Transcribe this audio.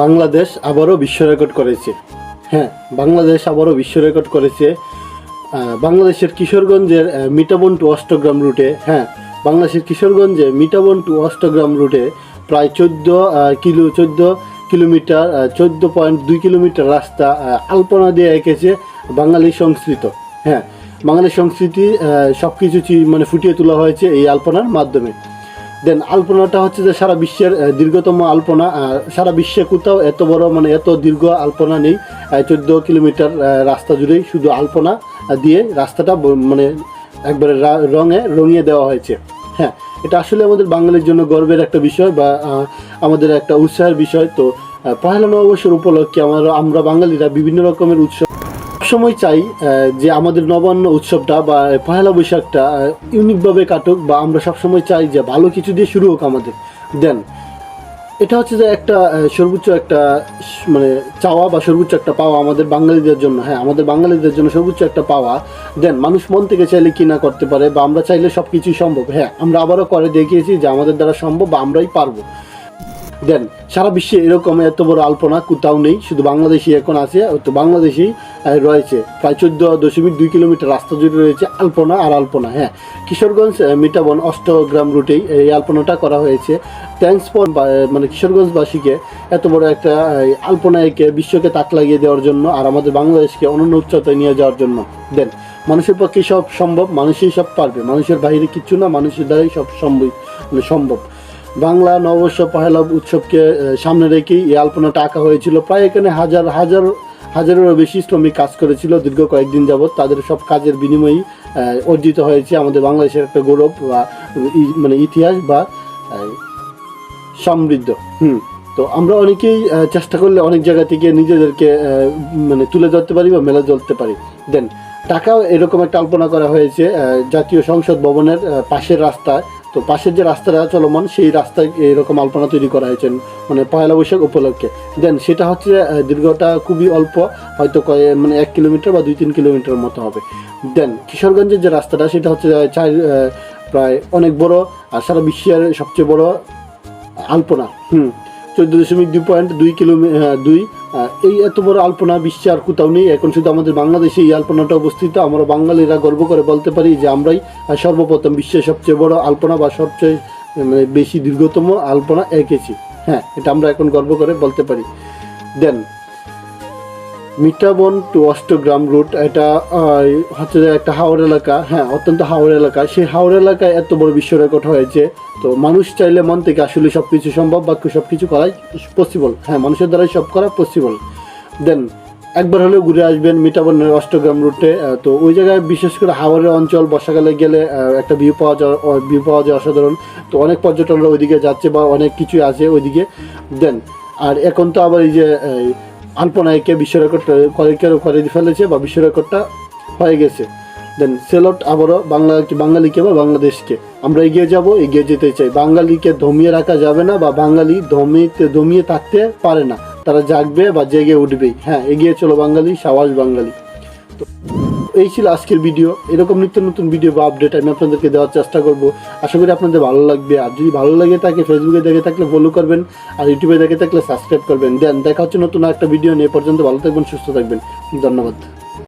বাংলাদেশ আবারও বিশ্ব রেকর্ড করেছে। হ্যাঁ, বাংলাদেশ আবারও বিশ্ব রেকর্ড করেছে। বাংলাদেশের কিশোরগঞ্জের মিটাবন টু অষ্টগ্রাম রুটে, বাংলাদেশের কিশোরগঞ্জে মিটাবন টু অষ্টগ্রাম রুটে প্রায় 14 কিলোমিটার 14.2 কিলোমিটার রাস্তা আলপনা দিয়ে এঁকেছে বাঙালি সংস্কৃত। বাঙালি সংস্কৃতি সব কিছু মানে ফুটিয়ে তোলা হয়েছে এই আলপনার মাধ্যমে। দেন আলপনাটা হচ্ছে যে সারা বিশ্বের দীর্ঘতম আলপনা। সারা বিশ্বে কোথাও এত বড় মানে এত দীর্ঘ আলপনা নেই। 14 কিলোমিটার রাস্তা জুড়েই শুধু আলপনা দিয়ে রাস্তাটা মানে একবারে রঙিয়ে দেওয়া হয়েছে। এটা আসলে আমাদের বাঙালির জন্য গর্বের একটা বিষয় বা আমাদের একটা উৎসাহের বিষয়। তো পহেলা নববর্ষের উপলক্ষে আমরা বাঙালিরা বিভিন্ন রকমের উৎসব সবসময় চাই যে আমাদের নবান্ন উৎসবটা বা পহেলা বৈশাখটা ইউনিকভাবে কাটুক, বা আমরা সবসময় চাই যে ভালো কিছু দিয়ে শুরু হোক আমাদের। দেন এটা হচ্ছে যে একটা সর্বোচ্চ একটা মানে চাওয়া বা সর্বোচ্চ একটা পাওয়া আমাদের বাঙালিদের জন্য। আমাদের বাঙালিদের জন্য সর্বোচ্চ একটা পাওয়া। দেন মানুষ মন থেকে চাইলে কি না করতে পারে, বা আমরা চাইলে সব কিছুই সম্ভব। আমরা আবারও করে দেখিয়েছি যে আমাদের দ্বারা সম্ভব বা আমরাই পারবো। দেন সারা বিশ্বে এরকম এত বড় আলপনা কোথাও নেই, শুধু বাংলাদেশই এখন আছে। তো বাংলাদেশেই রয়েছে প্রায় 14.2 কিলোমিটার রাস্তা জুড়ে রয়েছে আলপনা আর আলপনা। কিশোরগঞ্জ মিটাবন অষ্টগ্রাম রুটেই এই আলপনাটা করা হয়েছে। থ্যাঙ্কস ফর মানে কিশোরগঞ্জবাসীকে এত বড় একটা আলপনা এঁকে বিশ্বকে তাক লাগিয়ে দেওয়ার জন্য, আর আমাদের বাংলাদেশকে অনন্য উচ্চতায় নিয়ে যাওয়ার জন্য। দেন মানুষের পক্ষে সব সম্ভব, মানুষই সব পারবে, মানুষের বাইরে কিচ্ছু না, মানুষের দ্বারাই সব সম্ভব। বাংলা নববর্ষ পহেলা উৎসবকে সামনে রেখেই এই আলপনাটা আঁকা হয়েছিল। প্রায় এখানে হাজারেরও বেশি শ্রমিক কাজ করেছিল দীর্ঘ কয়েকদিন যাবৎ। তাদের সব কাজের বিনিময়েই অর্জিত হয়েছে আমাদের বাংলাদেশের একটা গৌরব বা মানে ইতিহাস বা সমৃদ্ধ। তো আমরা অনেকেই চেষ্টা করলে অনেক জায়গা থেকে নিজেদেরকে মানে তুলে ধরতে পারি বা মেলে ধরতে পারি। দেন ঢাকাও এরকম একটা আলপনা করা হয়েছে জাতীয় সংসদ ভবনের পাশের রাস্তায়। তো পাশের যে রাস্তাটা চলমান, সেই রাস্তায় এরকম আলপনা তৈরি করা হয়েছে মানে পয়লা বৈশাখ উপলক্ষে। দেন সেটা হচ্ছে দীর্ঘটা খুবই অল্প, হয়তো মানে 1 কিলোমিটার বা 2-3 কিলোমিটার মতো হবে। দেন কিশোরগঞ্জের যে রাস্তাটা সেটা হচ্ছে প্রায় অনেক বড়, আর সারা বিশ্বের সবচেয়ে বড় আলপনা। 14.2 কিলোমিটার এই এত বড় আলপনা বিশ্বে আর কোথাও নেই। এখন শুধু আমাদের বাংলাদেশে এই আলপনাটা অবস্থিত। আমরা বাঙালিরা গর্ব করে বলতে পারি যে আমরাই সর্বপ্রথম বিশ্বের সবচেয়ে বড় আলপনা বা সবচেয়ে মানে বেশি দীর্ঘতম আলপনা এঁকেছি। এটা আমরা এখন গর্ব করে বলতে পারি। দেন মিটাবন টু অষ্টগ্রাম রুট, এটা হচ্ছে একটা হাওড় এলাকা। অত্যন্ত হাওড় এলাকা। সেই হাওড় এলাকায় এত বড় বিশ্ব রেকর্ড হয়েছে। তো মানুষ চাইলে মন থেকে আসলে সব কিছু সম্ভব বা সব কিছু করাই পসিবল। মানুষের দ্বারাই সব করা পসিবল। দেন একবার হলেও ঘুরে আসবেন মিটাবনের অষ্টগ্রাম রুটে। তো ওই জায়গায় বিশেষ করে হাওড়ের অঞ্চল বর্ষাকালে গেলে একটা ভিউ পাওয়া যায় অসাধারণ। তো অনেক পর্যটকরা ওইদিকে যাচ্ছে বা অনেক কিছুই আছে ওইদিকে। দেন আর এখন তো আবার এই যে আলপনা এঁকে বিশ্ব রেকর্ড করে ফেলেছে বা বিশ্ব রেকর্ডটা হয়ে গেছে। দেন সেলট আবারও বাঙালিকে বা বাংলাদেশকে আমরা এগিয়ে যেতে চাই। বাঙালিকে দমিয়ে রাখা যাবে না, বা বাঙালি দমিয়ে থাকতে পারে না। তারা জাগবে বা জেগে উঠবেই। এগিয়ে চলো বাঙালি, সাবাস বাঙালি। তো এই ছিল আজকের ভিডিও। এরকম নিত্য নতুন ভিডিও বা আপডেট আমি আপনাদেরকে দেওয়ার চেষ্টা করব। আশা করি আপনাদের ভালো লাগবে। আর যদি ভালো লাগে থাকে, ফেসবুকে দেখে থাকলে ফলো করবেন, আর ইউটিউবে দেখে থাকলে সাবস্ক্রাইব করবেন। দেন দেখা হচ্ছে নতুন একটা ভিডিও নিয়ে। পর্যন্ত ভালো থাকবেন, সুস্থ থাকবেন। ধন্যবাদ।